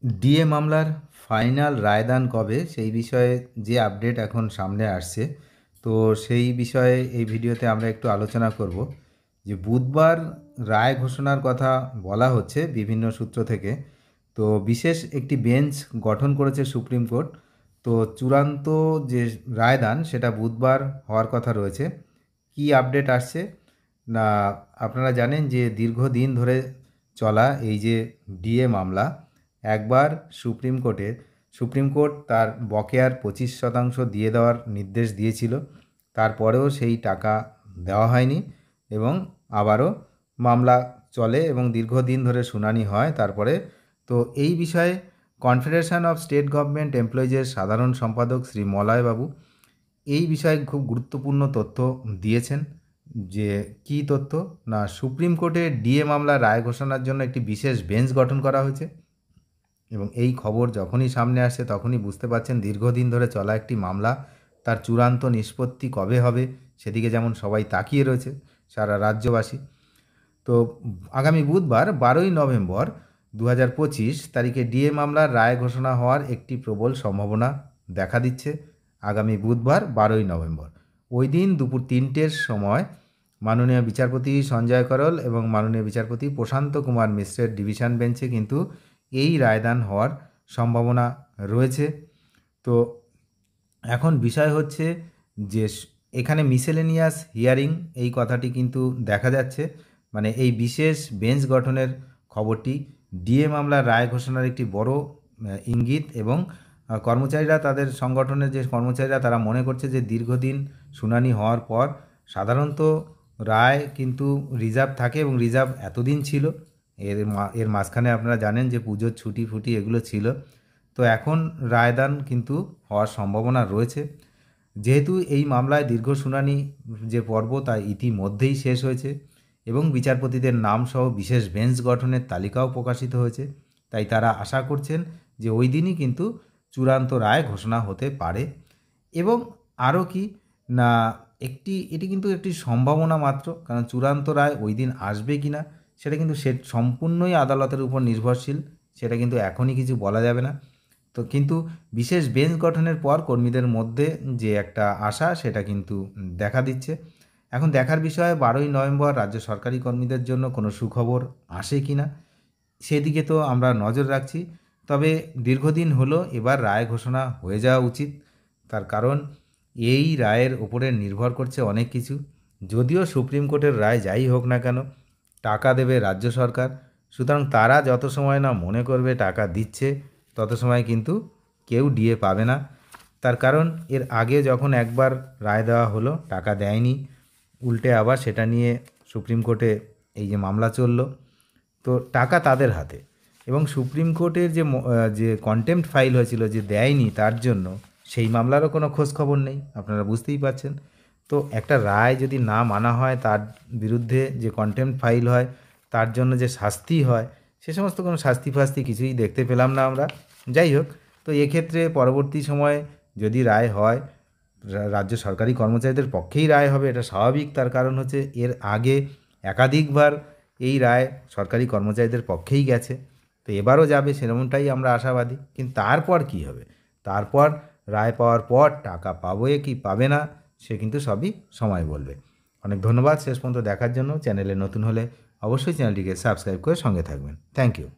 DA মামলার final রায়দান কবে সেই বিষয়ে যে আপডেট এখন সামনে আসছে, তো সেই বিষয়ে এই ভিডিওতে আমরা একটু আলোচনা করব। যে বুধবার রায় ঘোষণার কথা বলা হচ্ছে বিভিন্ন সূত্র থেকে। তো বিশেষ একটি বেঞ্চ গঠন করেছে সুপ্রিম কোর্ট। তো চূড়ান্ত যে রায়দান সেটা বুধবার হওয়ার কথা রয়েছে। কি আপডেট আসছে না, আপনারা জানেন যে দীর্ঘদিন ধরে চলা এই যে ডিএ মামলা একবার সুপ্রিম কোর্ট তার বকেয়ার 25% দিয়ে দেওয়ার নির্দেশ দিয়েছিল। তারপরেও সেই টাকা দেওয়া হয়নি এবং আবারও মামলা চলে এবং দীর্ঘদিন ধরে শুনানি হয়। তারপরে তো এই বিষয়ে কনফেডারেশন অফ স্টেট গভর্নমেন্ট এমপ্লয়িজের সাধারণ সম্পাদক শ্রী মলয়বাবু এই বিষয়ে খুব গুরুত্বপূর্ণ তথ্য দিয়েছেন। যে কী তথ্য না, সুপ্রিম কোর্টে ডিএ মামলার রায় ঘোষণার জন্য একটি বিশেষ বেঞ্চ গঠন করা হয়েছে এবং এই খবর যখনই সামনে আসে তখনই বুঝতে পারছেন দীর্ঘদিন ধরে চলা একটি মামলা তার চূড়ান্ত নিষ্পত্তি কবে হবে সেদিকে যেমন সবাই তাকিয়ে রয়েছে, সারা রাজ্যবাসী। তো আগামী বুধবার 12ই নভেম্বর 2025 তারিখে ডিএ মামলার রায় ঘোষণা হওয়ার একটি প্রবল সম্ভাবনা দেখা দিচ্ছে। আগামী বুধবার 12ই নভেম্বর ওই দিন দুপুর 3টের সময় মাননীয় বিচারপতি সঞ্জয় করল এবং মাননীয় বিচারপতি প্রশান্ত কুমার মিশ্রের ডিভিশন বেঞ্চে কিন্তু এই রায়দান হওয়ার সম্ভাবনা রয়েছে। তো এখন বিষয় হচ্ছে যে এখানে মিসেলেনিয়াস হিয়ারিং এই কথাটি কিন্তু দেখা যাচ্ছে, মানে এই বিশেষ বেঞ্চ গঠনের খবরটি ডিএ মামলার রায় ঘোষণার একটি বড় ইঙ্গিত। এবং কর্মচারীরা তাদের সংগঠনের যে কর্মচারীরা তারা মনে করছে যে দীর্ঘদিন শুনানি হওয়ার পর সাধারণত রায় কিন্তু রিজার্ভ থাকে এবং রিজার্ভ এতদিন ছিল, এর মাঝখানে আপনারা জানেন যে পুজোর ছুটি ফুটি এগুলো ছিল। তো এখন রায়দান কিন্তু হওয়ার সম্ভাবনা রয়েছে। যেহেতু এই মামলায় দীর্ঘ শুনানি যে পর্ব তা ইতিমধ্যেই শেষ হয়েছে এবং বিচারপতিদের নামসহ বিশেষ বেঞ্চ গঠনের তালিকাও প্রকাশিত হয়েছে, তাই তারা আশা করছেন যে ওই দিনই কিন্তু চূড়ান্ত রায় ঘোষণা হতে পারে। এবং আরও কি না, এটি কিন্তু একটি সম্ভাবনা মাত্র, কারণ চূড়ান্ত রায় ওই দিন আসবে কি না সেটা কিন্তু সম্পূর্ণই আদালতের উপর নির্ভরশীল, সেটা কিন্তু এখনই কিছু বলা যাবে না। তো কিন্তু বিশেষ বেঞ্চ গঠনের পর কর্মীদের মধ্যে যে একটা আশা সেটা কিন্তু দেখা দিচ্ছে। এখন দেখার বিষয় 12ই নভেম্বর রাজ্য সরকারি কর্মীদের জন্য কোনো সুখবর আসে কি না সেদিকে তো আমরা নজর রাখছি। তবে দীর্ঘদিন হলো এবার রায় ঘোষণা হয়ে যাওয়া উচিত, তার কারণ এই রায়ের ওপরে নির্ভর করছে অনেক কিছু। যদিও সুপ্রিম কোর্টের রায় যাই হোক না কেন টাকা দেবে রাজ্য সরকার, সুতরাং তারা যত সময় না মনে করবে টাকা দিচ্ছে তত সময় কিন্তু কেউ ডিএ পাবে না। তার কারণ এর আগে যখন একবার রায় দেওয়া হলো টাকা দেয়নি, উল্টে আবার সেটা নিয়ে সুপ্রিম কোর্টে এই যে মামলা চলল, তো টাকা তাদের হাতে। এবং সুপ্রিম কোর্টের যে কন্টেম্পট ফাইল হয়েছিল যে দেয়নি তার জন্য, সেই মামলারও কোনো খোঁজ খবর নেই, আপনারা বুঝতেই পারছেন। তো একটা রায় যদি না মানা হয় তার বিরুদ্ধে যে কন্টেম্পট ফাইল হয় তার জন্য যে শাস্তি হয় সে সমস্ত কোনো শাস্তি ফাস্তি কিছুই দেখতে পেলাম না আমরা। যাই হোক, তো এক্ষেত্রে পরবর্তী সময়ে যদি রায় হয় রাজ্য সরকারি কর্মচারীদের পক্ষেই রায় হবে, এটা স্বাভাবিক। তার কারণ হচ্ছে এর আগে একাধিকবার এই রায় সরকারি কর্মচারীদের পক্ষেই গেছে, তো এবারও যাবে সেরকমটাই আমরা আশাবাদী। কিন্তু তারপর কি হবে, তারপর রায় পাওয়ার পর টাকা পাবে কি পাবে না সে কিন্তু সবই সময় বলবে। অনেক ধন্যবাদ শেষ পর্যন্ত দেখার জন্য। চ্যানেলে নতুন হলে অবশ্যই চ্যানেলটিকে সাবস্ক্রাইব করে সঙ্গে থাকবেন। Thank you.